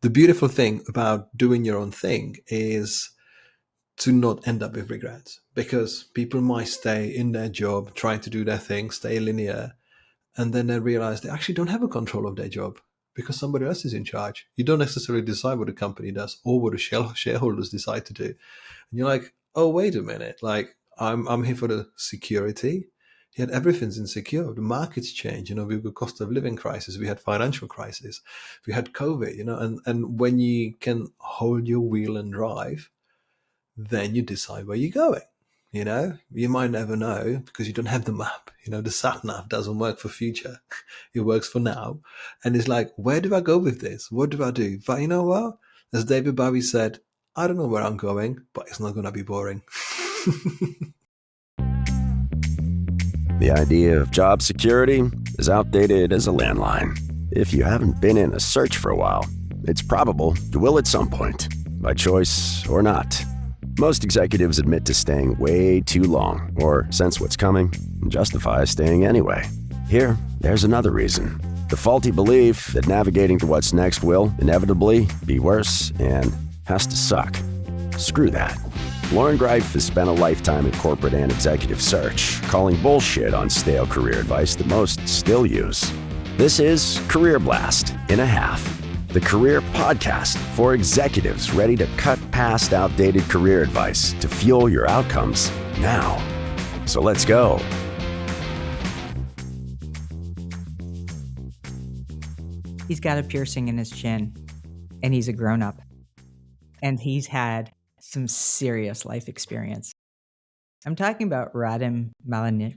the beautiful thing about doing your own thing is to not end up with regrets, because people might stay in their job, trying to do their thing, stay linear, and then they realize they actually don't have a control of their job because somebody else is in charge. You don't necessarily decide what the company does or what the shareholders decide to do. And you're like, oh, wait a minute. Like, I'm here for the security. Yet everything's insecure. The markets change. We've got cost of living crisis. We had financial crisis. We had COVID, and when you can hold your wheel and drive, then you decide where you're going. You might never know because you don't have the map. The sat nav doesn't work for future. It works for now. And it's like, where do I go with this? What do I do? But you know what? As David Bowie said, I don't know where I'm going, but it's not going to be boring. The idea of job security is outdated as a landline. If you haven't been in a search for a while, it's probable you will at some point, by choice or not. Most executives admit to staying way too long or sense what's coming and justify staying anyway. Here, there's another reason. The faulty belief that navigating to what's next will inevitably be worse and has to suck. Screw that. Lauren Greif has spent a lifetime in corporate and executive search, calling bullshit on stale career advice that most still use. This is Career Blast in a Half, the career podcast for executives ready to cut past outdated career advice to fuel your outcomes now. So let's go. He's got a piercing in his chin, and he's a grown-up, and he's had some serious life experience. I'm talking about Radim Malinic,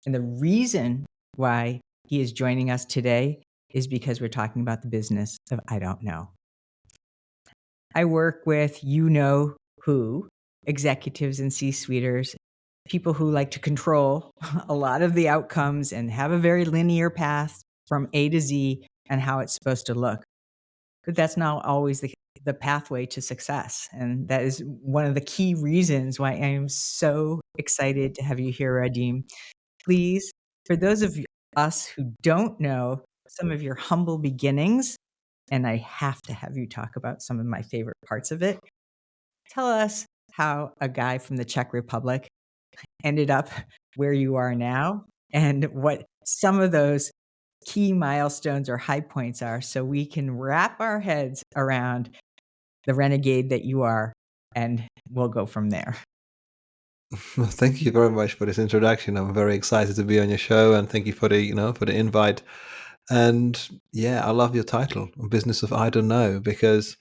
and the reason why he is joining us today is because we're talking about the business of I don't know. I work with who, executives and C-suiters, people who like to control a lot of the outcomes and have a very linear path from A to Z and how it's supposed to look. But that's not always the pathway to success. And that is one of the key reasons why I am so excited to have you here, Radim. Please, for those of us who don't know some of your humble beginnings, and I have to have you talk about some of my favorite parts of it, tell us how a guy from the Czech Republic ended up where you are now and what some of those key milestones or high points are, so we can wrap our heads around the renegade that you are, and we'll go from there. Well, thank you very much for this introduction. I'm very excited to be on your show, and thank you for the invite. And yeah, I love your title, Business of I Don't Know, because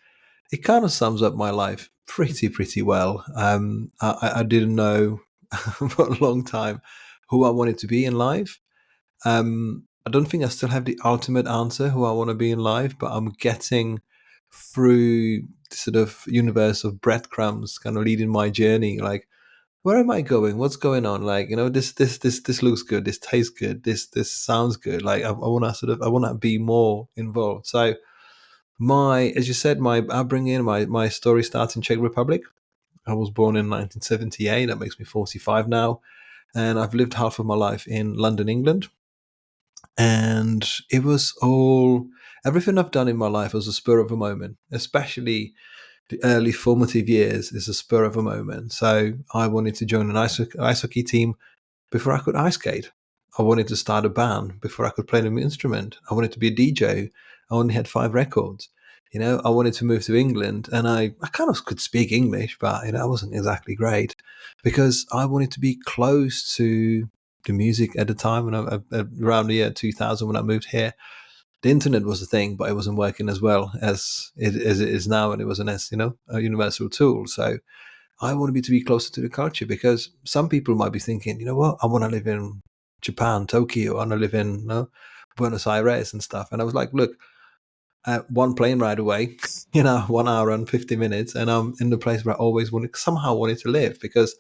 it kind of sums up my life pretty well. I didn't know for a long time who I wanted to be in life. I don't think I still have the ultimate answer who I want to be in life, but I'm getting through the sort of universe of breadcrumbs, kind of leading my journey. Like, where am I going? What's going on? Like, this looks good. This tastes good. This sounds good. Like, I want to be more involved. So as you said, my story starts in Czech Republic. I was born in 1978. That makes me 45 now. And I've lived half of my life in London, England. And it was everything I've done in my life was a spur of a moment, especially the early formative years is a spur of a moment. So I wanted to join an ice hockey team before I could ice skate. I wanted to start a band before I could play an instrument. I wanted to be a DJ. I only had 5 records. I wanted to move to England, and I kind of could speak English, but I wasn't exactly great because I wanted to be close to the music at the time. And around the year 2000 when I moved here, the internet was a thing, but it wasn't working as well as it is now, and it wasn't as a universal tool. So I wanted to be closer to the culture, because some people might be thinking, you know what, I want to live in Japan, Tokyo, I want to live in Buenos Aires and stuff. And I was like, look, one plane ride away, 1 hour and 50 minutes, and I'm in the place where I always wanted to live, because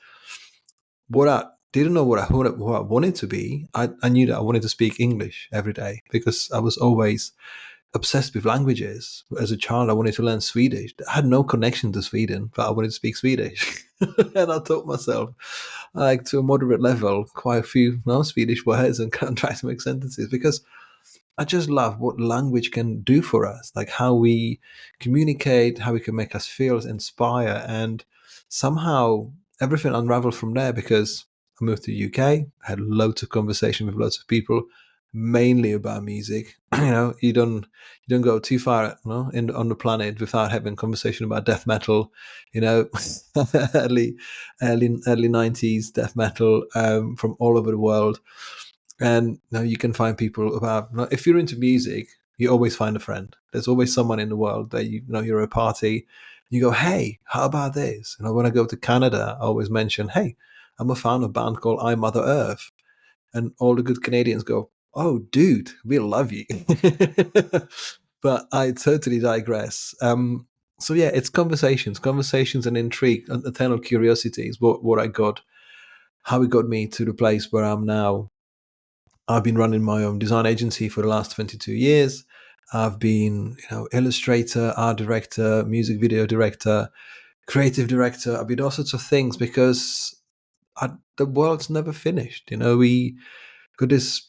what I didn't know what I wanted to be. I knew that I wanted to speak English every day because I was always obsessed with languages. As a child, I wanted to learn Swedish. I had no connection to Sweden, but I wanted to speak Swedish. And I taught myself, like, to a moderate level, quite a few Swedish words and kind of try to make sentences, because I just love what language can do for us, like how we communicate, how it can make us feel, inspire, and somehow everything unraveled from there because I moved to the UK, had loads of conversation with lots of people, mainly about music. You don't go too far, on the planet without having conversation about death metal, you know, early, early 90s death metal from all over the world. And now you can find people about, if you're into music, you always find a friend. There's always someone in the world that you're at a party, you go, hey, how about this? When I go to Canada, I always mention, hey, I'm a fan of a band called I Mother Earth. And all the good Canadians go, oh, dude, we love you. But I totally digress. So yeah, it's conversations and intrigue and eternal curiosity is what I got, how it got me to the place where I'm now. I've been running my own design agency for the last 22 years. I've been, illustrator, art director, music video director, creative director. I've been all sorts of things because the world's never finished. We got this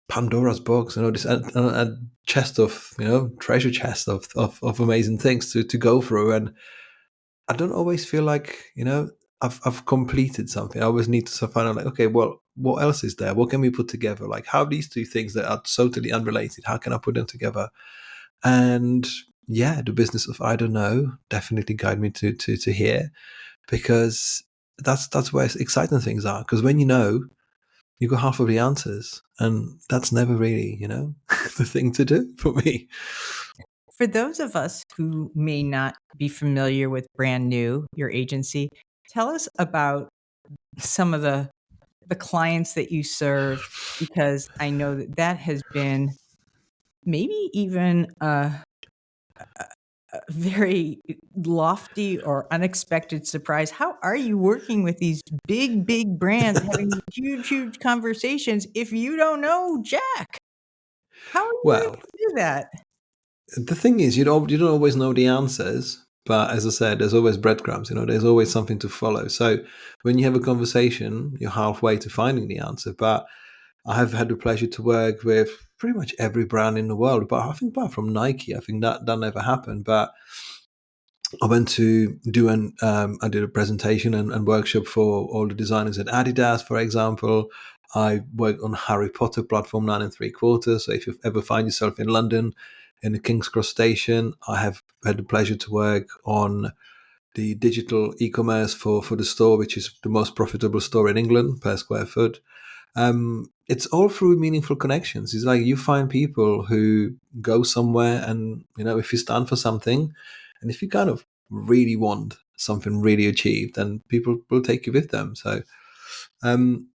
Pandora's box, this a chest of, treasure chest of amazing things to go through. And I don't always feel like, I've completed something. I always need to sort of find out like, okay, well, what else is there? What can we put together? Like how these two things that are totally unrelated, how can I put them together? And yeah, the business of I don't know definitely guide me to here because that's where exciting things are. Because when you got half of the answers, and that's never really, the thing to do for me. For those of us who may not be familiar with Brand New, your agency, tell us about some of the clients that you serve, because I know that that has been maybe even a very lofty or unexpected surprise. How are you working with these big, big brands, having huge, huge conversations if you don't know Jack? How are you able Well, to do that? the thing is, you don't always know the answers, but as I said, there's always breadcrumbs. There's always something to follow. So when you have a conversation, you're halfway to finding the answer. But I have had the pleasure to work with pretty much every brand in the world, but I think apart from Nike, I think that never happened. But I went to I did a presentation and workshop for all the designers at Adidas, for example. I work on Harry Potter platform 9 3/4. So if you ever find yourself in London, in the King's Cross station, I have had the pleasure to work on the digital e-commerce for the store, which is the most profitable store in England per square foot. It's all through meaningful connections. It's like you find people who go somewhere, and if you stand for something, and if you kind of really want something really achieved, then people will take you with them. So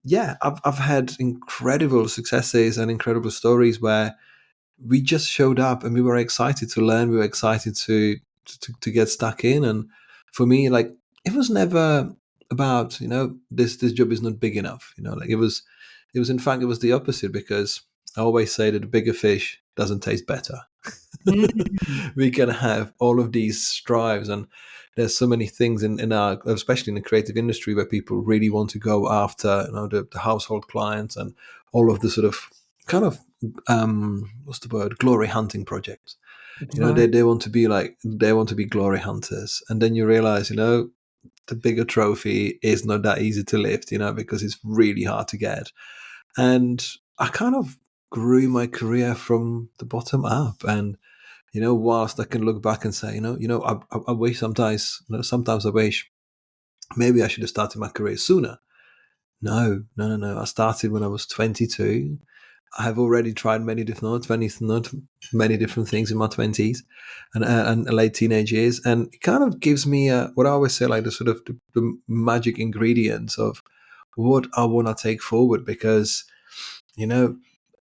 yeah, I've had incredible successes and incredible stories where we just showed up and we were excited to learn. We were excited to get stuck in. And for me, like it was never about this job is not big enough. Like it was in fact it was the opposite, because I always say that the bigger fish doesn't taste better. Mm. We can have all of these strives, and there's so many things in our, especially in the creative industry, where people really want to go after the household clients and all of the sort of kind of what's the word, glory hunting projects. Glory. They want to be glory hunters, and then you realize the bigger trophy is not that easy to lift, because it's really hard to get. And I kind of grew my career from the bottom up. And whilst I can look back and say, I wish sometimes, sometimes I wish maybe I should have started my career sooner. No, no, no, no. I started when I was 22. I have already tried many different things in my 20s and late teenage years, and it kind of gives me what I always say, like the sort of the magic ingredients of what I want to take forward. Because you know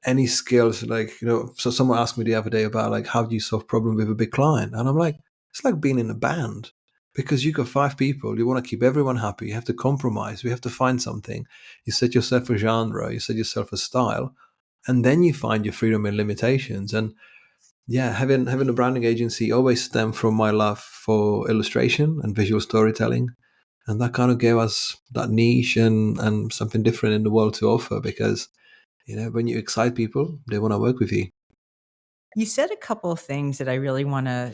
any skills, like so someone asked me the other day about like how do you solve problem with a big client, and I'm like, it's like being in a band, because you got 5 people, you want to keep everyone happy, you have to compromise, we have to find something, you set yourself a genre, you set yourself a style, and then you find your freedom and limitations. And yeah, having a branding agency always stemmed from my love for illustration and visual storytelling, and that kind of gave us that niche and something different in the world to offer. Because when you excite people, they want to work with you. You said a couple of things that I really want to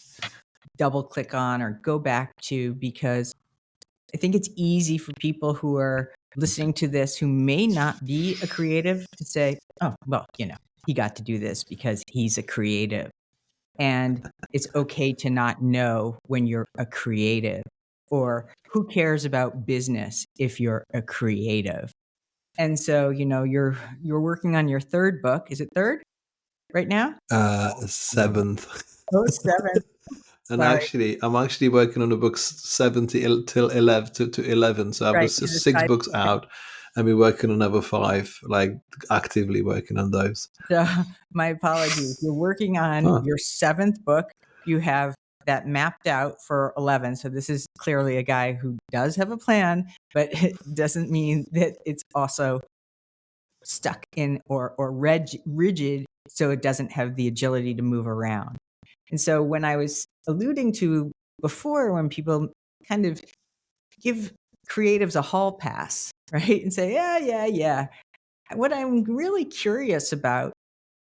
double click on or go back to, because I think it's easy for people who are listening to this who may not be a creative to say, oh, well, he got to do this because he's a creative. And it's okay to not know when you're a creative, or who cares about business if you're a creative. And so, you're working on your third book. Is it third right now? Seventh. Oh, seven. And Sorry. I'm actually working on the books till 11 to 11. So I've got Right. To the six side. books out, and we're working on another 5, like actively working on those. So my apologies. You're working on Oh, your 7th book. You have that mapped out for 11. So this is clearly a guy who does have a plan, but it doesn't mean that it's also stuck in or rigid, so it doesn't have the agility to move around. And so when I was alluding to before, when people kind of give creatives a hall pass, right? And say, yeah. What I'm really curious about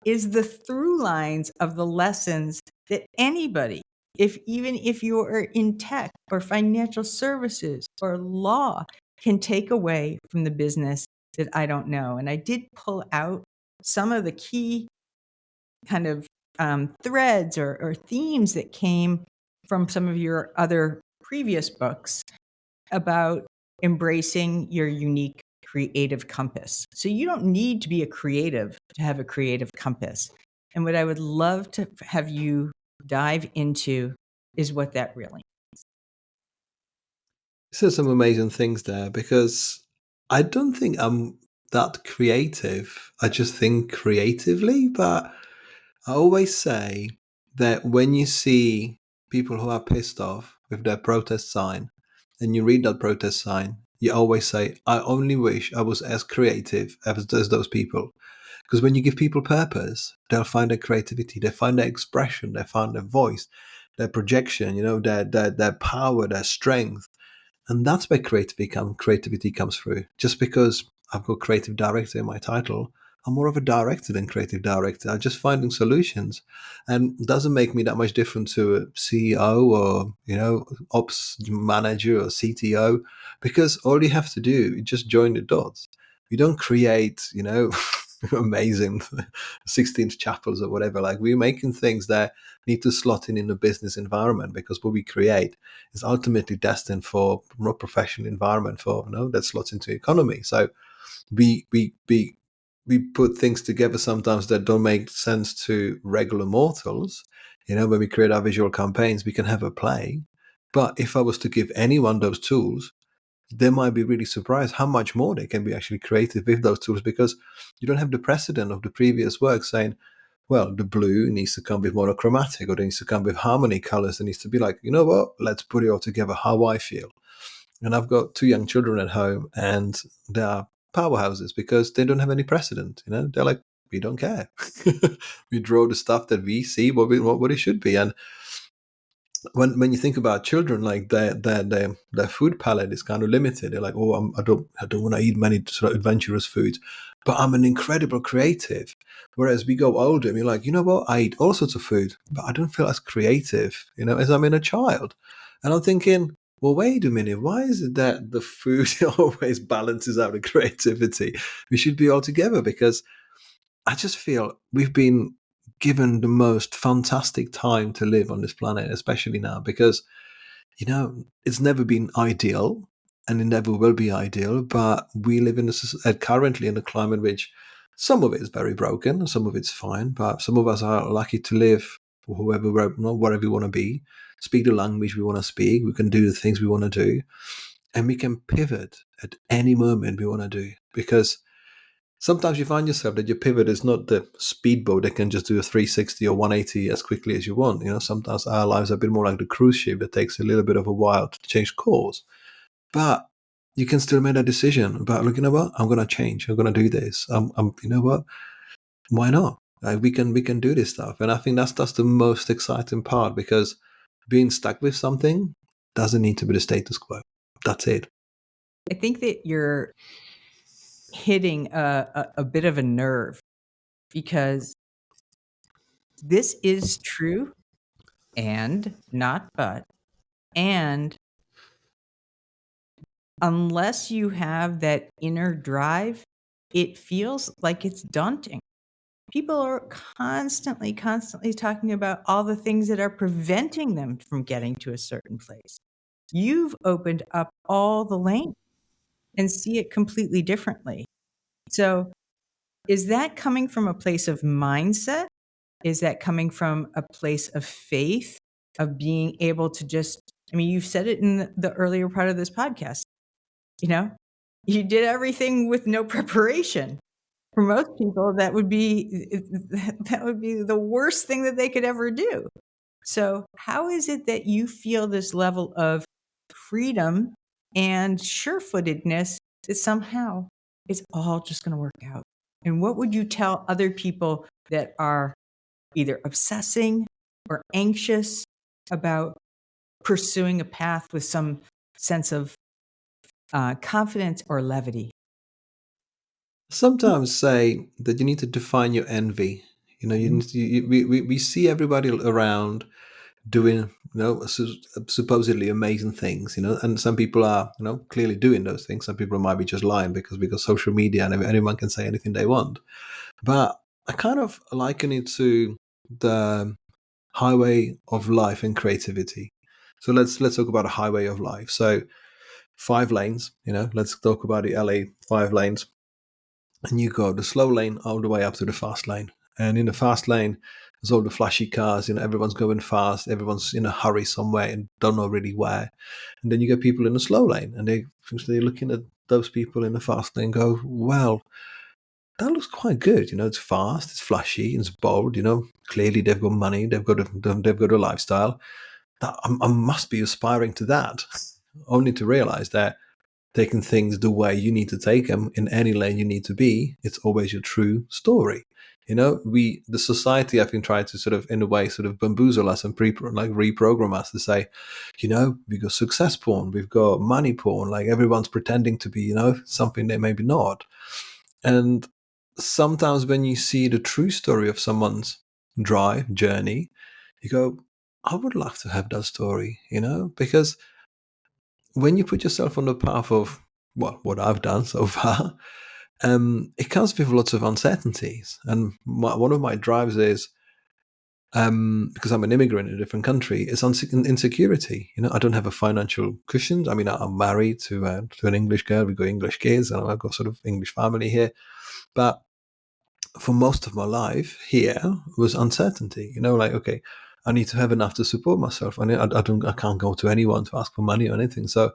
is the through lines of the lessons that anybody, even if you are in tech or financial services or law, can take away from the business that I don't know. And I did pull out some of the key kind of threads or themes that came from some of your other previous books about embracing your unique creative compass. So you don't need to be a creative to have a creative compass. And what I would love to have you dive into is what that really. so some amazing things there, because I don't think I'm that creative. I just think creatively, but I always say that when you see people who are pissed off with their protest sign and you read that protest sign, you always say, I only wish I was as creative as those people. Because when you give people purpose, they'll find their creativity, they find their expression, they find their voice, their projection, their power, their strength. And that's where creativity comes through. Just because I've got creative director in my title, I'm more of a director than creative director. I'm just finding solutions, and it doesn't make me that much different to a CEO or ops manager or CTO, because all you have to do is just join the dots. You don't create amazing 16th chapels or whatever. Like, we're making things that need to slot in the business environment, because what we create is ultimately destined for a professional environment for that slots into economy. So we put things together sometimes that don't make sense to regular mortals. When we create our visual campaigns, we can have a play. But if I was to give anyone those tools, they might be really surprised how much more they can be actually creative with those tools, because you don't have the precedent of the previous work saying, well, the blue needs to come with monochromatic, or it needs to come with harmony colors. It needs to be like, you know what, let's put it all together how I feel. And I've got 2 young children at home, and they are powerhouses because they don't have any precedent. They're like, we don't care. We draw the stuff that we see what it should be. And when you think about children, like their food palette is kind of limited. They're like, oh, I don't want to eat many sort of adventurous foods, but I'm an incredible creative. Whereas we go older, and you're like, you know what, I eat all sorts of food, but I don't feel as creative, as I'm in a child. And I'm thinking, well, wait a minute, why is it that the food always balances out the creativity? We should be all together, because I just feel we've been given the most fantastic time to live on this planet, especially now, because, it's never been ideal, and it never will be ideal, but we live currently in a climate which some of it is very broken, and some of it's fine, but some of us are lucky to live wherever we want to be, speak the language we want to speak, we can do the things we want to do, and we can pivot at any moment we want to do, because sometimes you find yourself that your pivot is not the speedboat that can just do a 360 or 180 as quickly as you want. Sometimes our lives are a bit more like the cruise ship that takes a little bit of a while to change course. But you can still make a decision about, look, you know what, I'm going to change. I'm going to do this. You know what, why not? Like, we can do this stuff. And I think that's the most exciting part, because being stuck with something doesn't need to be the status quo. That's it. I think that you're hitting a bit of a nerve, because This is true and not but. And unless you have that inner drive, it feels like it's daunting. People are constantly talking about all the things that are preventing them from getting to a certain place. You've opened up all the lanes and see it completely differently. So, is that coming from a place of mindset? Is that coming from a place of faith, of being able to just, I mean, you've said it in the earlier part of this podcast, you know, you did everything with no preparation. For most people, that would be the worst thing that they could ever do. So, how is it that you feel this level of freedom and sure-footedness that somehow it's all just going to work out? And what would you tell other people that are either obsessing or anxious about pursuing a path with some sense of confidence or levity? Sometimes say that you need to define your envy. You know, you Mhm. need to, we see everybody around doing, supposedly amazing things, and some people are, clearly doing those things. Some people might be just lying because social media and anyone can say anything they want. But I kind of liken it to the highway of life and creativity. So let's talk about a highway of life. So 5 lanes, let's talk about the LA 5 lanes, and you go the slow lane all the way up to the fast lane. And in the fast lane, there's all the flashy cars. Everyone's going fast. Everyone's in a hurry somewhere and don't know really where. And then you get people in the slow lane, and they're looking at those people in the fast lane and go, well, that looks quite good. It's fast, it's flashy, it's bold. Clearly they've got money, they've got a lifestyle. I must be aspiring to that. Only to realize that taking things the way you need to take them in any lane you need to be, it's always your true story. The society, I think, tried to sort of, in a way, sort of bamboozle us and reprogram us to say, we've got success porn, we've got money porn, like everyone's pretending to be, something they maybe not. And sometimes when you see the true story of someone's drive, journey, you go, I would love to have that story, because when you put yourself on the path of what I've done so far, it comes with lots of uncertainties. And one of my drives is, because I'm an immigrant in a different country, is insecurity. I don't have a financial cushion. I mean, I'm married to an English girl. We've got English kids, and I've got sort of English family here. But for most of my life here was uncertainty. Like, okay, I need to have enough to support myself. I can't go to anyone to ask for money or anything. So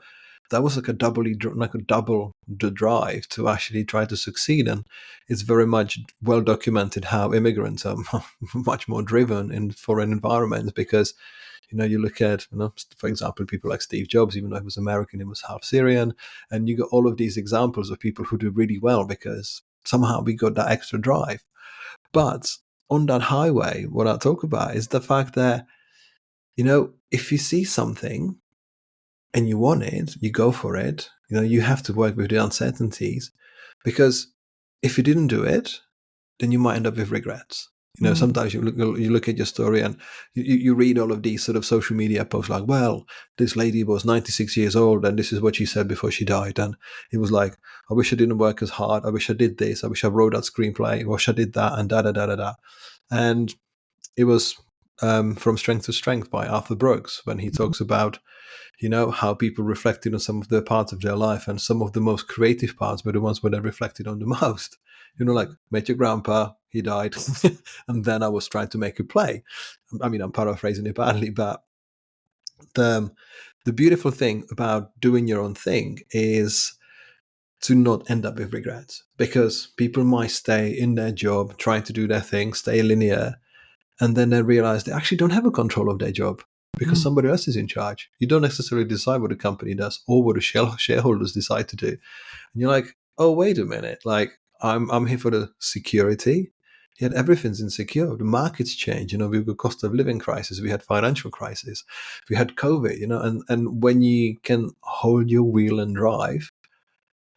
that was like a double the drive to actually try to succeed. And it's very much well documented how immigrants are much more driven in foreign environments because you look at, for example, people like Steve Jobs, even though he was American, he was half Syrian. And you got all of these examples of people who do really well because somehow we got that extra drive. But on that highway, what I talk about is the fact that, if you see something and you want it, you go for it. You have to work with the uncertainties because if you didn't do it, then you might end up with regrets. Mm. Sometimes you look at your story and you read all of these sort of social media posts like, well, this lady was 96 years old and this is what she said before she died. And it was like, I wish I didn't work as hard. I wish I did this. I wish I wrote that screenplay. I wish I did that and da da da da da. And it was From Strength to Strength by Arthur Brooks when he talks about how people reflected on some of the parts of their life, and some of the most creative parts were the ones where they reflected on the most. Like, met your grandpa, he died, and then I was trying to make a play. I mean, I'm paraphrasing it badly, but the the beautiful thing about doing your own thing is to not end up with regrets, because people might stay in their job trying to do their thing, stay linear, and then they realize they actually don't have a control of their job because Mm. somebody else is in charge. You don't necessarily decide what the company does or what the shareholders decide to do. And you're like, oh, wait a minute. Like, I'm here for the security. Yet everything's insecure. The markets change. We've got cost of living crisis. We had financial crisis. We had COVID. And when you can hold your wheel and drive,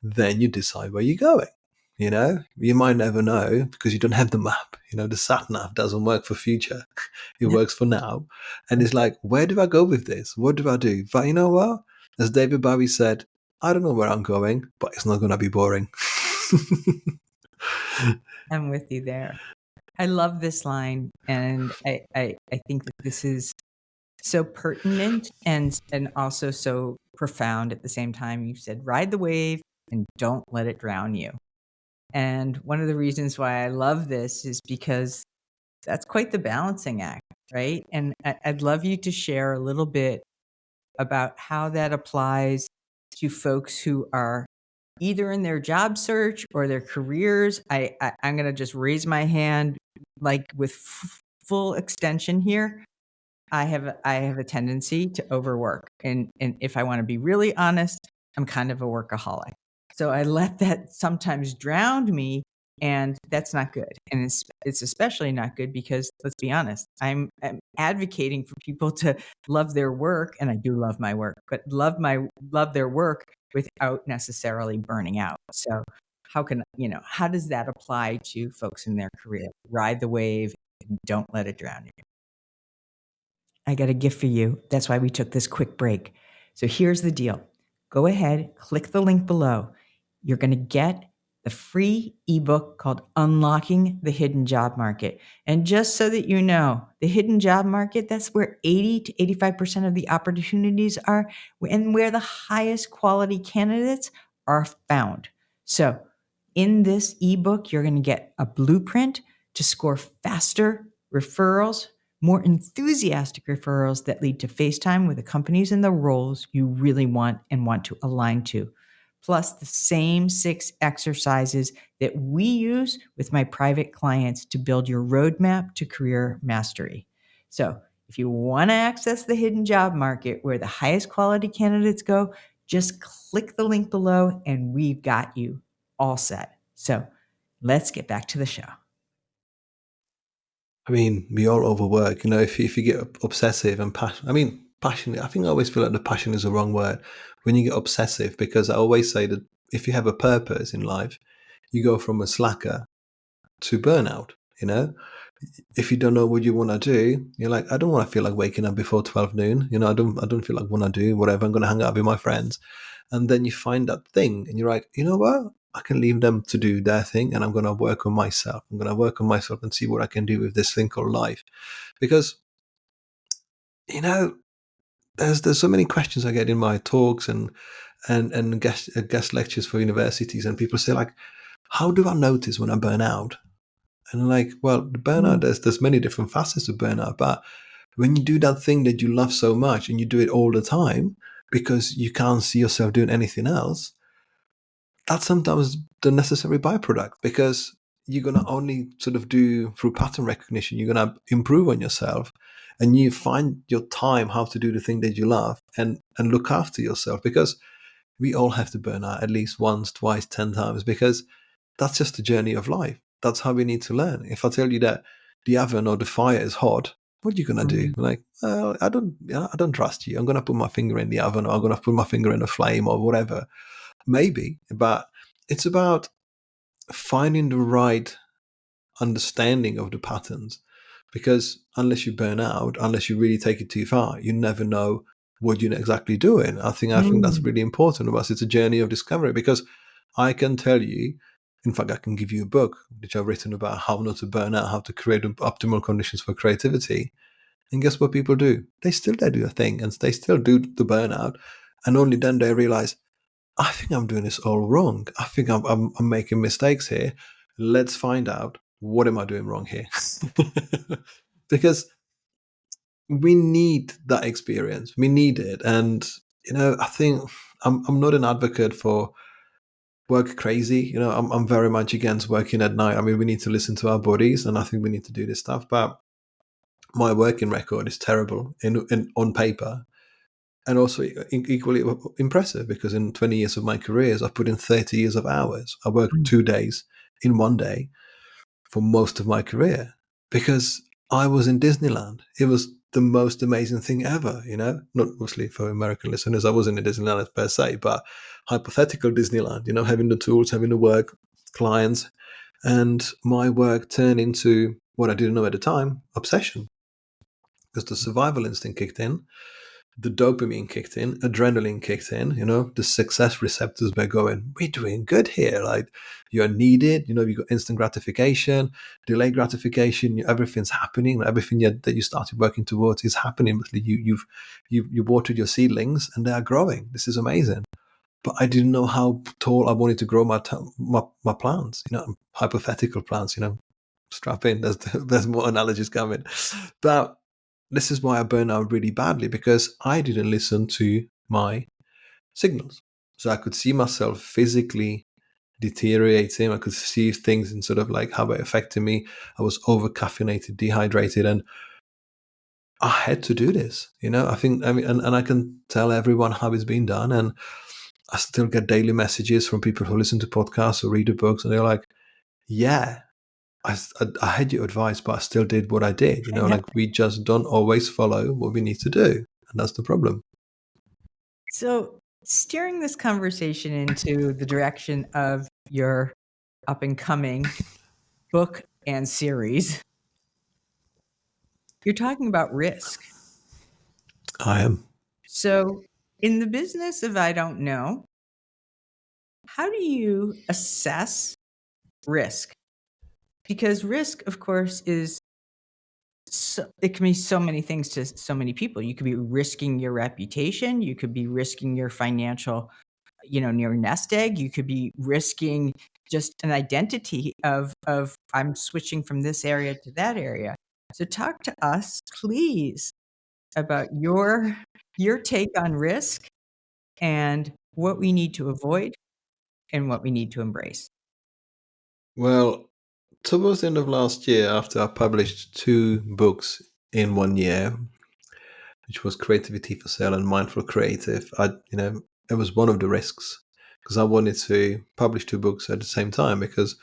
then you decide where you're going. You might never know because you don't have the map. The sat nav doesn't work for future. It Yeah. works for now. And it's like, where do I go with this? What do I do? But you know what? As David Bowie said, I don't know where I'm going, but it's not going to be boring. I'm with you there. I love this line, and I think that this is so pertinent and also so profound at the same time. You said, ride the wave and don't let it drown you. And one of the reasons why I love this is because that's quite the balancing act, right? And I'd love you to share a little bit about how that applies to folks who are either in their job search or their careers. I'm going to just raise my hand, like with full extension here. I have a tendency to overwork, and if I want to be really honest, I'm kind of a workaholic. So I let that sometimes drown me, and that's not good. And it's especially not good because, let's be honest, I'm advocating for people to love their work, and I do love my work, but love their work without necessarily burning out. So how does that apply to folks in their career? Ride the wave and don't let it drown you. I got a gift for you. That's why we took this quick break. So here's the deal. Go ahead, click the link below. You're going to get the free ebook called Unlocking the Hidden Job Market. And just so that you know, the hidden job market, that's where 80 to 85% of the opportunities are and where the highest quality candidates are found. So in this ebook, you're going to get a blueprint to score faster referrals, more enthusiastic referrals that lead to face time with the companies and the roles you really want and want to align to. Plus the same 6 exercises that we use with my private clients to build your roadmap to career mastery. So if you want to access the hidden job market where the highest quality candidates go, just click the link below and we've got you all set. So let's get back to the show. I mean, we all overwork. If you get obsessive and passionate. I think I always feel like the passion is the wrong word when you get obsessive, because I always say that if you have a purpose in life, you go from a slacker to burnout. If you don't know what you want to do, you're like, I don't want to feel like waking up before 12 noon. I don't feel like want to do whatever. I'm going to hang out with my friends. And then you find that thing and you're like, you know what? I can leave them to do their thing and I'm going to work on myself. I'm going to work on myself and see what I can do with this thing called life. Because, you know, there's so many questions I get in my talks and guest lectures for universities, and people say like, how do I notice when I burn out? And I'm like, well, the burnout, there's many different facets of burnout, but when you do that thing that you love so much and you do it all the time because you can't see yourself doing anything else, that's sometimes the necessary byproduct, because you're going to only sort of do through pattern recognition, you're going to improve on yourself and you find your time how to do the thing that you love and look after yourself, because we all have to burn out at least once, twice, 10 times, because that's just the journey of life. That's how we need to learn. If I tell you that the oven or the fire is hot, what are you gonna do? Like, well, I don't trust you. I'm gonna put my finger in the oven, or I'm gonna put my finger in a flame, or whatever. Maybe, but it's about finding the right understanding of the patterns. Because unless you burn out, unless you really take it too far, you never know what you're exactly doing. I think that's really important to us. It's a journey of discovery, because I can tell you, in fact, I can give you a book which I've written about how not to burn out, how to create optimal conditions for creativity. And guess what people do? They do a thing and they still do the burnout. And only then they realize, I think I'm doing this all wrong. I think I'm making mistakes here. Let's find out, what am I doing wrong here? Because we need that experience. We need it. And, I think I'm not an advocate for work crazy. I'm very much against working at night. I mean, we need to listen to our bodies, and I think we need to do this stuff. But my working record is terrible in on paper, and also equally impressive, because in 20 years of my careers, I've put in 30 years of hours. I worked 2 days in one day for most of my career, because I was in Disneyland. It was the most amazing thing ever, not obviously for American listeners. I wasn't in Disneyland per se, but hypothetical Disneyland, having the tools, having the work, clients, and my work turned into what I didn't know at the time, obsession, because the survival instinct kicked in, the dopamine kicked in, adrenaline kicked in, the success receptors were going, we're doing good here. Like, you're needed, you got instant gratification, delayed gratification, everything's happening, everything that you started working towards is happening. You watered your seedlings and they are growing. This is amazing. But I didn't know how tall I wanted to grow my plants, hypothetical plants, strap in. There's more analogies coming. But this is why I burn out really badly, because I didn't listen to my signals. So I could see myself physically deteriorating. I could see things in sort of like how it affected me. I was over caffeinated, dehydrated, and I had to do this. And I can tell everyone how it's been done. And I still get daily messages from people who listen to podcasts or read the books, and they're like, yeah, I had your advice, but I still did what I did. Like, we just don't always follow what we need to do. And that's the problem. So, steering this conversation into the direction of your up and coming book and series, you're talking about risk. I am. So, in the business of I don't know, how do you assess risk? Because risk, of course, is it can be so many things to so many people. You could be risking your reputation. You could be risking your financial, your nest egg. You could be risking just an identity of I'm switching from this area to that area. So talk to us, please, about your take on risk and what we need to avoid and what we need to embrace. Well, towards the end of last year, after I published 2 books in 1 year, which was Creativity for Sale and Mindful Creative, it was one of the risks, because I wanted to publish 2 books at the same time, because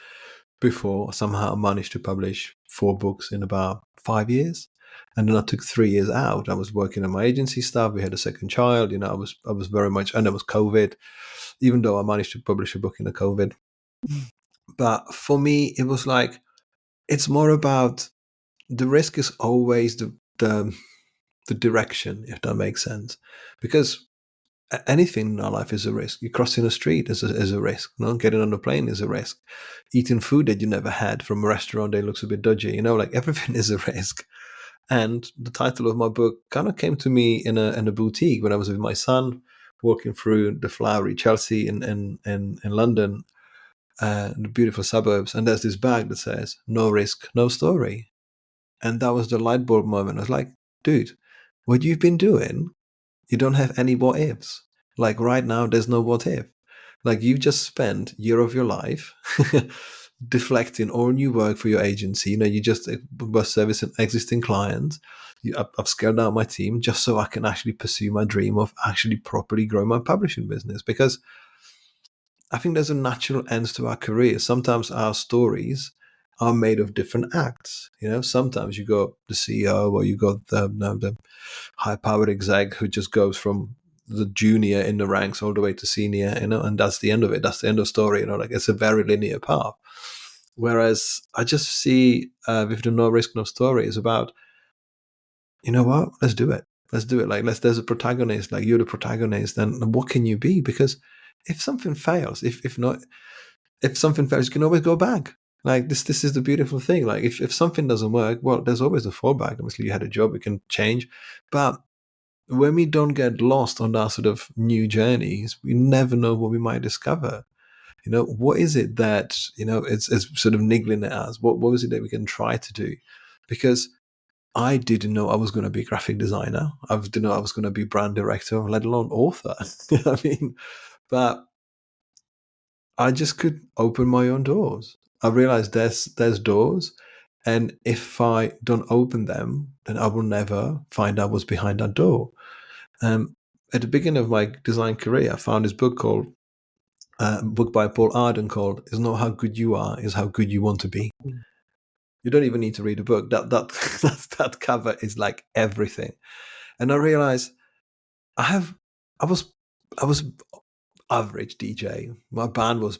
before somehow I managed to publish 4 books in about 5 years. And then I took 3 years out. I was working on my agency stuff. We had a second child. I was very much, and there was COVID, even though I managed to publish a book in the COVID. But for me, it was like, it's more about, the risk is always the direction, if that makes sense. Because anything in our life is a risk. You crossing a street is a risk. Getting on a plane is a risk. Eating food that you never had from a restaurant that looks a bit dodgy. Like, everything is a risk. And the title of my book kind of came to me in a boutique when I was with my son, walking through the flowery Chelsea in London, the beautiful suburbs. And there's this bag that says, "No risk, no story." And that was the light bulb moment. I was like, dude, what you've been doing, you don't have any what ifs. Like, right now, there's no what if. Like, you've just spent year of your life deflecting all new work for your agency. You just were servicing existing clients. I've scaled out my team just so I can actually pursue my dream of actually properly grow my publishing business. Because I think there's a natural end to our career. Sometimes our stories are made of different acts. Sometimes you got the CEO, or you got the high-powered exec who just goes from the junior in the ranks all the way to senior, and that's the end of it. That's the end of the story. Like, it's a very linear path. Whereas I just see with the no risk, no story is about, what? Let's do it. Let's do it. Like, there's a protagonist, like, you're the protagonist, and what can you be? Because if something fails, if something fails, you can always go back. Like, this is the beautiful thing. Like, if something doesn't work, well, there's always a fallback. Obviously, you had a job, you can change. But when we don't get lost on our sort of new journeys, we never know what we might discover. What is it that, it's sort of niggling at us? What was it that we can try to do? Because I didn't know I was going to be a graphic designer. I didn't know I was going to be brand director, let alone author. I mean, but I just could open my own doors. I realized there's doors, and if I don't open them, then I will never find out what's behind that door. At the beginning of my design career, I found this book book by Paul Arden called "It's Not How Good You Are, It's How Good You Want to Be." You don't even need to read a book. That cover is like everything. And I realized I was average DJ. My band was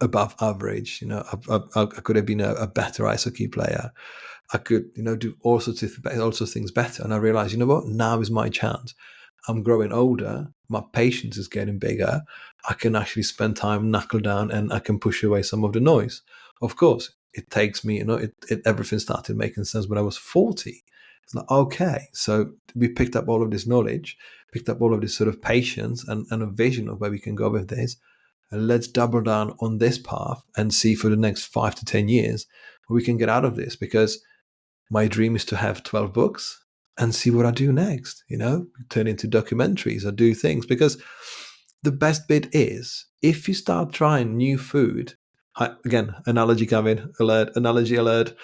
above average. I could have been a better ice hockey player. I could, do all sorts of things better. And I realized, you know what? Now is my chance. I'm growing older. My patience is getting bigger. I can actually spend time knuckle down and I can push away some of the noise. Of course, it takes me, everything started making sense when I was 40. It's like, okay, so we picked up all of this knowledge, picked up all of this sort of patience and a vision of where we can go with this. And let's double down on this path and see for the next 5 to 10 years what we can get out of this. Because my dream is to have 12 books and see what I do next, turn into documentaries or do things. Because the best bit is if you start trying new food, again, analogy alert.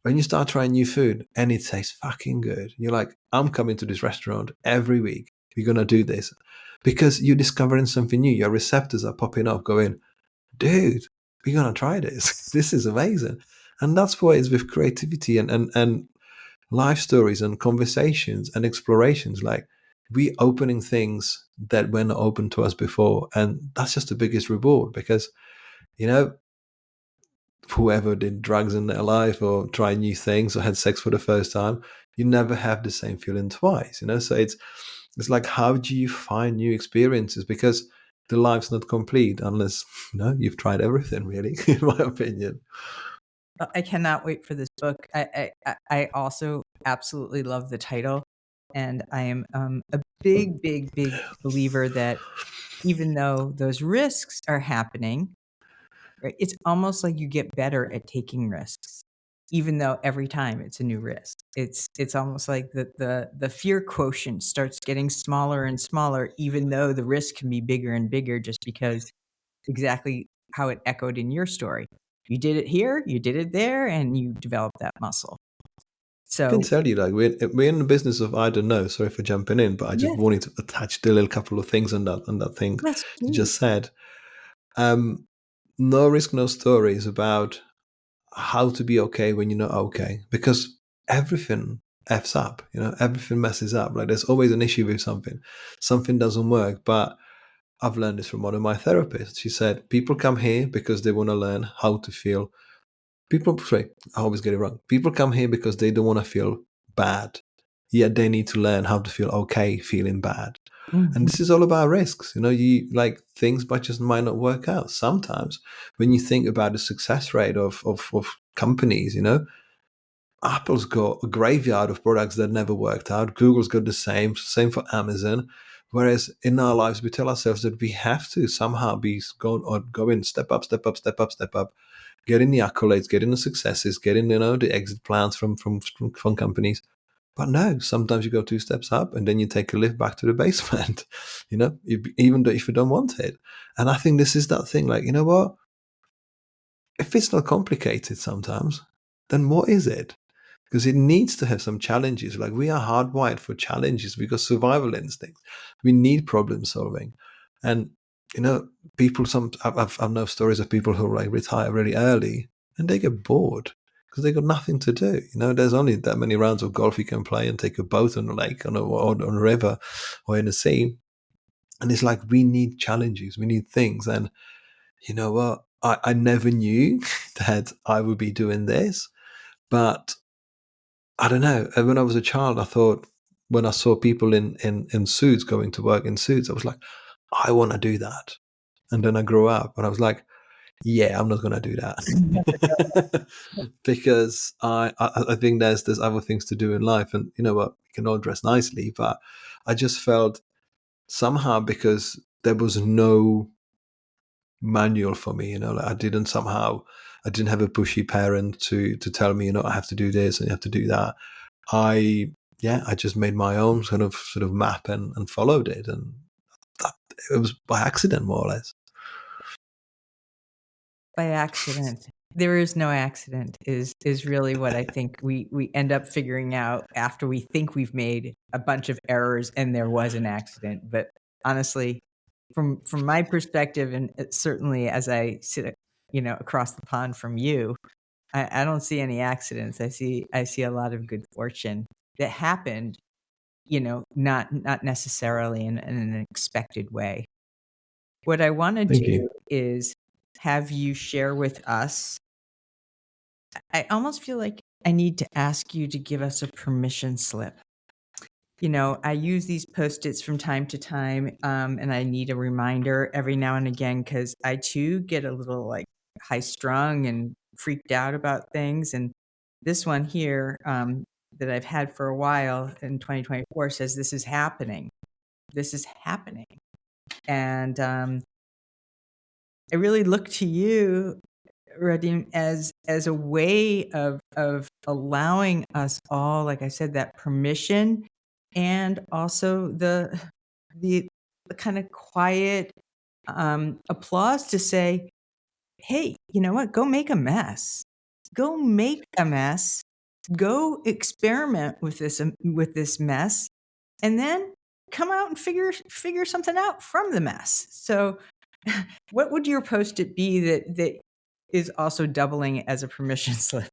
When you start trying new food and it tastes fucking good, you're like, I'm coming to this restaurant every week. We're going to do this because you're discovering something new. Your receptors are popping up going, dude, we're going to try this. This is amazing. And that's what it is with creativity and life stories and conversations and explorations. Like we opening things that were not open to us before. And that's just the biggest reward because, you know, whoever did drugs in their life or tried new things or had sex for the first time, you never have the same feeling twice, So it's like, how do you find new experiences? Because the life's not complete unless, you've tried everything really, in my opinion. I cannot wait for this book. I also absolutely love the title, and I am a big, big, big believer that even though those risks are happening, right, it's almost like you get better at taking risks, even though every time it's a new risk. It's almost like the fear quotient starts getting smaller and smaller, even though the risk can be bigger and bigger, just because exactly how it echoed in your story. You did it here, you did it there, and you developed that muscle. I can So tell you, like, we're in the business of I don't know. Sorry for jumping in, but I just yeah, wanted to attach the little couple of things on that thing yes, you please. just said. Um, no risk, no story is about how to be okay when you're not okay, because everything f's up. Everything messes up. Like there's always an issue with something doesn't work. But I've learned this from one of my therapists. She said people come here because they want to learn how to feel. Sorry, I always get it wrong. People come here because they don't want to feel bad, yet they need to learn how to feel okay feeling bad. And Mhm. this is all about risks. You like things but just might not work out. Sometimes when you think about the success rate of companies, Apple's got a graveyard of products that never worked out. Google's got the same for Amazon. Whereas in our lives, we tell ourselves that we have to somehow be going step up, step up, step up, step up, getting the accolades, getting the successes, getting the exit plans from companies. But no, sometimes you go 2 steps up and then you take a lift back to the basement. Even though if you don't want it. And I think this is that thing. Like, you know what? If it's not complicated sometimes, then what is it? Because it needs to have some challenges. Like we are hardwired for challenges because survival instincts. We need problem solving, and you know, people. I've known stories of people who like retire really early and they get bored because they got nothing to do. There's only that many rounds of golf you can play and take a boat on a lake, or on a river, or in the sea. And it's like we need challenges, we need things. And you know what? I never knew that I would be doing this, but I don't know. When I was a child, I thought when I saw people in suits going to work in suits, I was like, I want to do that. And then I grew up and I was like, yeah, I'm not going to do that because I think there's other things to do in life, and you know what, we can all dress nicely, but I just felt somehow because there was no manual for me, like I didn't have a pushy parent to tell me, I have to do this and you have to do that. I just made my own sort of map and followed it, and that, it was by accident, more or less. By accident. There is no accident is really what I think we end up figuring out after we think we've made a bunch of errors and there was an accident. But honestly, from my perspective, and certainly as I sit, across the pond from you, I don't see any accidents. I see a lot of good fortune that happened, not necessarily in an expected way. What I want to Thank you. do is have you share with us. I almost feel like I need to ask you to give us a permission slip. I use these Post-its from time to time, and I need a reminder every now and again because I too get a little like high strung and freaked out about things. And this one here, that I've had for a while in 2024 says, "This is happening. This is happening." And I really look to you, Radim, as a way of allowing us all, like I said, that permission, and also the kind of quiet applause to say, "Hey, you know what? Go make a mess. Go make a mess. Go experiment with this mess, and then come out and figure something out from the mess." So, what would your Post-it be that is also doubling as a permission slip?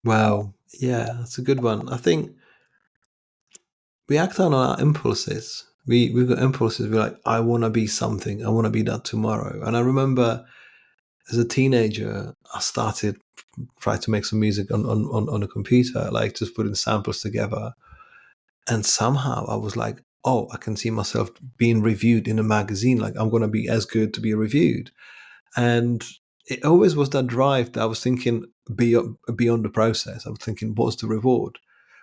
Wow. Yeah, that's a good one. I think we act on our impulses. We've got impulses. We're like, I want to be something. I want to be that tomorrow. And I remember as a teenager, I started trying to make some music on a computer, like just putting samples together. And somehow I was like, oh, I can see myself being reviewed in a magazine. Like I'm going to be as good to be reviewed. And it always was that drive that I was thinking beyond the process. I was thinking, what's the reward?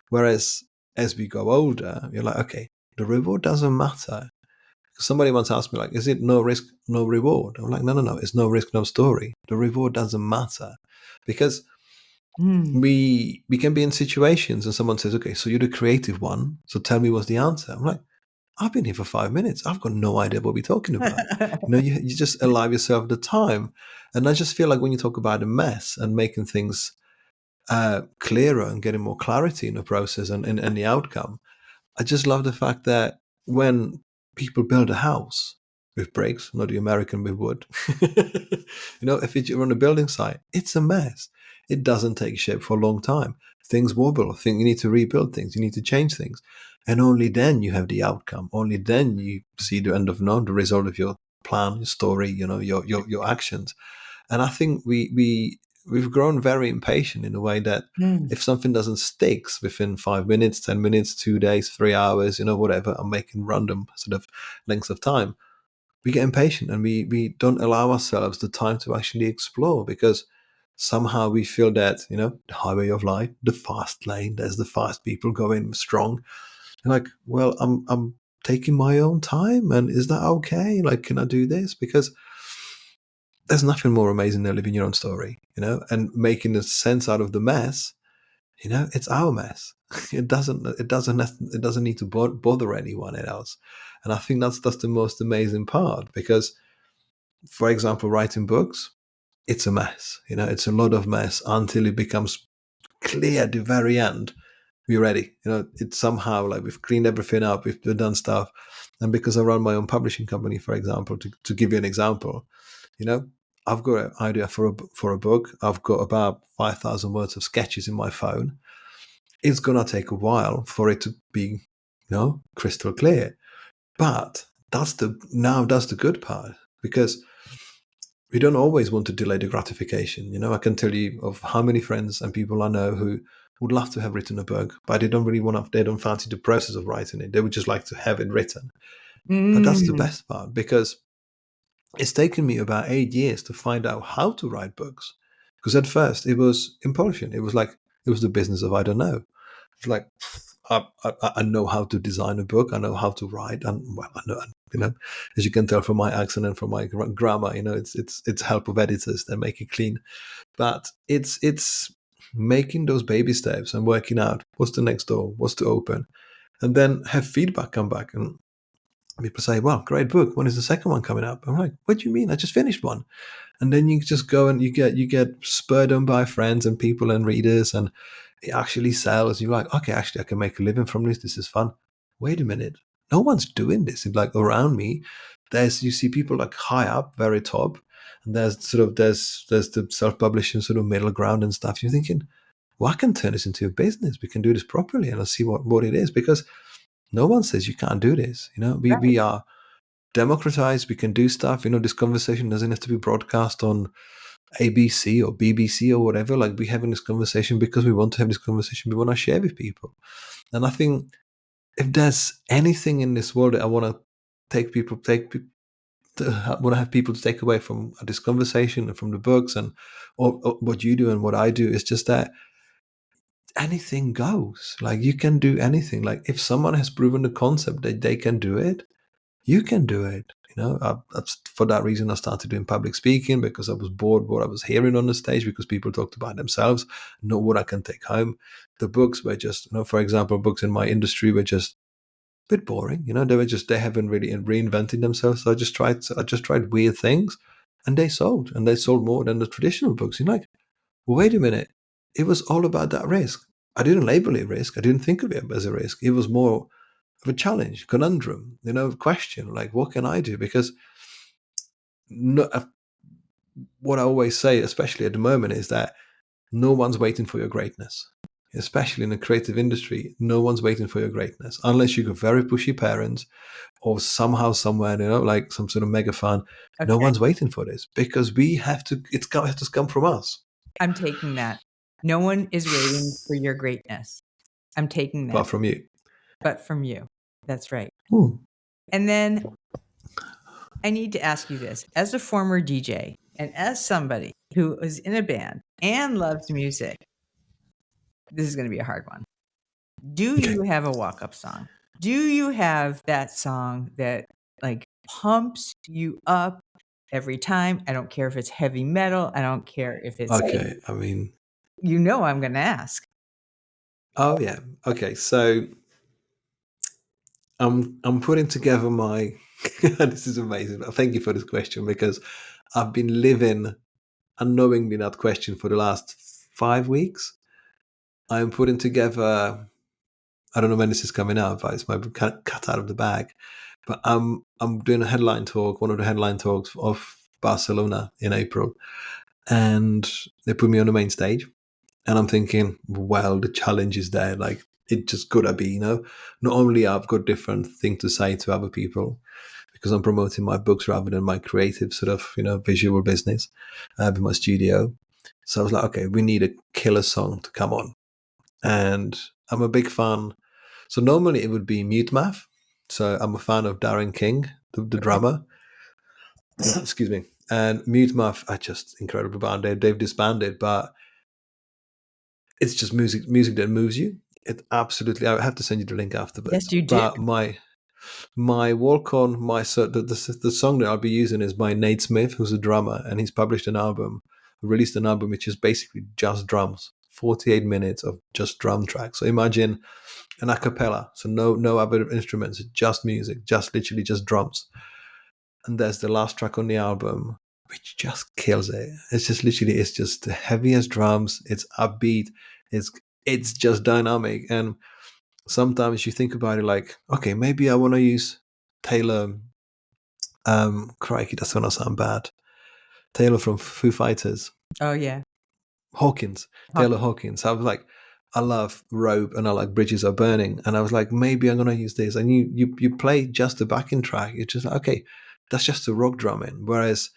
Whereas as we go older, you're like, okay, the reward doesn't matter. Somebody once asked me, like, is it no risk, no reward? I'm like, no, it's no risk, no story. The reward doesn't matter. Because Mm. we can be in situations and someone says, okay, so you're the creative one, so tell me what's the answer. I'm like, I've been here for 5 minutes. I've got no idea what we're talking about. You just allow yourself the time. And I just feel like when you talk about a mess and making things clearer and getting more clarity in the process and the outcome, I just love the fact that when people build a house with bricks, not the American with wood, if you're on a building site, it's a mess. It doesn't take shape for a long time. Things wobble. You need to rebuild things. You need to change things. And only then you have the outcome. Only then you see the end of the result of your plan, your story, your actions. And I think we've grown very impatient in a way that Mm. if something doesn't stick within 5 minutes, 10 minutes, 2 days, 3 hours, whatever, I'm making random sort of lengths of time, we get impatient and we don't allow ourselves the time to actually explore because somehow we feel that, the highway of life, the fast lane, there's the fast people going strong. And like, well, I'm taking my own time and is that okay? Like, can I do this? Because there's nothing more amazing than living your own story, and making the sense out of the mess. It's our mess. It doesn't need to bother anyone else. And I think that's the most amazing part because, for example, writing books, it's a mess. It's a lot of mess until it becomes clear at the very end. We're ready. It's somehow like we've cleaned everything up, we've done stuff. And because I run my own publishing company, for example, to give you an example, I've got an idea for a book. I've got about 5,000 words of sketches in my phone. It's gonna take a while for it to be, crystal clear. But that's the good part because we don't always want to delay the gratification. I can tell you of how many friends and people I know who would love to have written a book, but they don't fancy the process of writing it. They would just like to have it written. But that's the Mm. best part because it's taken me about 8 years to find out how to write books. Because at first it was impulsion. It was like, it was the business of I don't know. It's like, I know how to design a book. I know how to write. And well, I know, as you can tell from my accent and from my grammar, it's help of editors that make it clean. But it's making those baby steps and working out what's the next door, what's to open, and then have feedback come back and people say, well, great book. When is the second one coming up? I'm like, what do you mean? I just finished one. And then you just go and you get spurred on by friends and people and readers and it actually sells. You're like, okay, actually I can make a living from this. This is fun. Wait a minute. No one's doing this. It's like around me, you see people like high up, very top, and there's the self-publishing sort of middle ground and stuff. You're thinking, well, I can turn this into a business. We can do this properly and I'll see what it is because no one says you can't do this. We Right. are democratize. We can do stuff. This conversation doesn't have to be broadcast on ABC or BBC or whatever. Like, we're having this conversation because we want to have this conversation. We want to share with people. And I think if there's anything in this world that I want to want to have people to take away from this conversation and from the books and or what you do and what I do, is just that anything goes. Like, you can do anything. Like, if someone has proven the concept that they can do it, you can do it. For that reason, I started doing public speaking, because I was bored what I was hearing on the stage, because people talked about themselves, not what I can take home. The books were just, for example, books in my industry were just a bit boring. They haven't really reinvented themselves. So I just tried weird things, and they sold more than the traditional books. You're like, well, wait a minute. It was all about that risk. I didn't label it risk. I didn't think of it as a risk. It was more of a challenge, conundrum, question, like, what can I do? Because what I always say, especially at the moment, is that no one's waiting for your greatness. Especially in the creative industry, no one's waiting for your greatness, unless you got very pushy parents or somehow somewhere, like some sort of mega fan. Okay. No one's waiting for this, because we have to. It's got to come from us. I'm taking that. No one is waiting for your greatness. I'm taking that. But from you. But from you. That's right. Ooh. And then I need to ask you this. As a former DJ and as somebody who is in a band and loves music, this is going to be a hard one. Do you have a walk-up song? Do you have that song that like pumps you up every time? I don't care if it's heavy metal. I don't care if it's okay. I mean, I'm going to ask. Oh yeah. Okay. So I'm putting together my. This is amazing. Thank you for this question, because I've been living unknowingly that question for the last 5 weeks. I'm putting together. I don't know when this is coming out, but it's my cut out of the bag. But I'm doing a headline talk, one of the headline talks of Barcelona in April, and they put me on the main stage, and I'm thinking, well, the challenge is there. Like, it just gotta be, not only I've got different things to say to other people, because I'm promoting my books rather than my creative sort of, visual business in my studio. So I was like, okay, we need a killer song to come on. And I'm a big fan. So normally it would be Mute Math. So I'm a fan of Darren King, the drummer. Excuse me. And Mute Math are just incredible band. They've disbanded, but it's just music that moves you. It absolutely. I have to send you the link afterwards. Yes, you do. But my walk on the song that I'll be using is by Nate Smith, who's a drummer, and he's released an album which is basically just drums, 48 minutes of just drum tracks. So imagine an a cappella, so no other instruments, just music, just literally just drums. And there's the last track on the album, which just kills it. It's just the heaviest drums. It's upbeat. It's just dynamic. And sometimes you think about it like, okay, maybe I want to use Taylor. Crikey, that's gonna sound bad. Taylor from Foo Fighters. Oh yeah, Taylor Hawkins. I was like, I love Rope and I like Bridges Are Burning, and I was like, maybe I'm gonna use this. And you play just the backing track. It's just like, okay, that's just a rock drumming. Whereas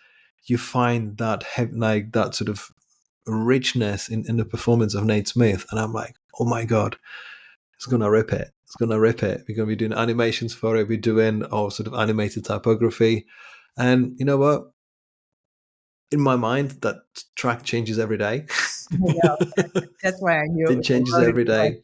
you find that like that sort of richness in the performance of Nate Smith, and I'm like, oh my god, it's gonna rip it. It's gonna rip it. We're gonna be doing animations for it. We're doing all sort of animated typography, and you know what? In my mind, that track changes every day. That's why I knew it changes every day.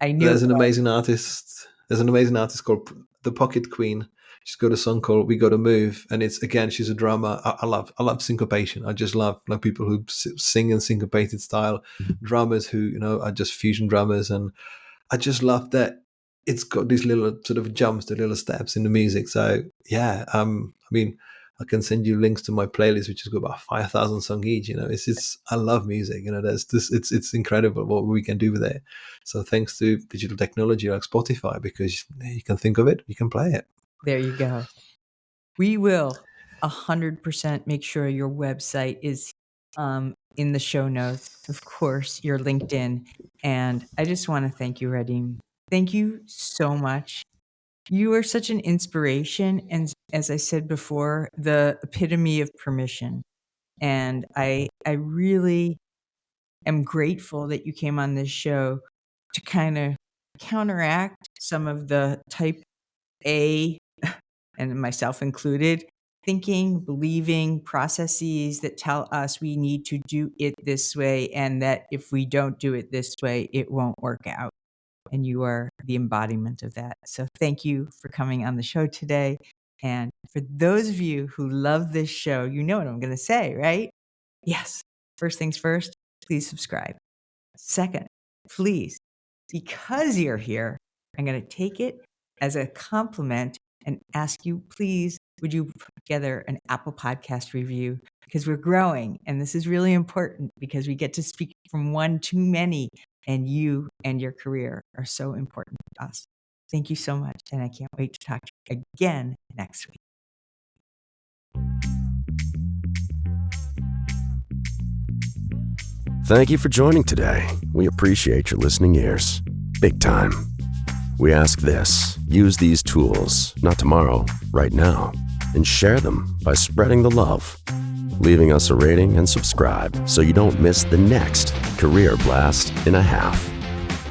I knew there's an amazing artist. There's an amazing artist called The Pocket Queen. She's got a song called "We Gotta Move," and it's again, she's a drummer. I love syncopation. I just love like people who sing in syncopated style, drummers who are just fusion drummers, and I just love that it's got these little sort of jumps, the little steps in the music. So yeah, I mean, I can send you links to my playlist, which has got about 5,000 songs each. I love music. There's this. It's incredible what we can do with it. So thanks to digital technology like Spotify, because you can think of it, you can play it. There you go. We will 100% make sure your website is in the show notes. Of course, your LinkedIn. And I just want to thank you, Radim. Thank you so much You are such an inspiration. And as I said before, the epitome of permission. And I really am grateful that you came on this show to kind of counteract some of the type A, and myself included, thinking, believing processes that tell us we need to do it this way, and that if we don't do it this way, it won't work out. And you are the embodiment of that. So thank you for coming on the show today. And for those of you who love this show, you know what I'm going to say, right? Yes. First things first, please subscribe. Second, please, because you're here, I'm going to take it as a compliment and ask you, please, would you put together an Apple Podcast review? Because we're growing, and this is really important because we get to speak from one to many, and you and your career are so important to us. Thank you so much, and I can't wait to talk to you again next week. Thank you for joining today. We appreciate your listening ears. Big time. We ask this: use these tools, not tomorrow, right now, and share them by spreading the love, leaving us a rating and subscribe so you don't miss the next career blast in a half.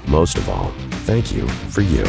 Most of all, thank you for you.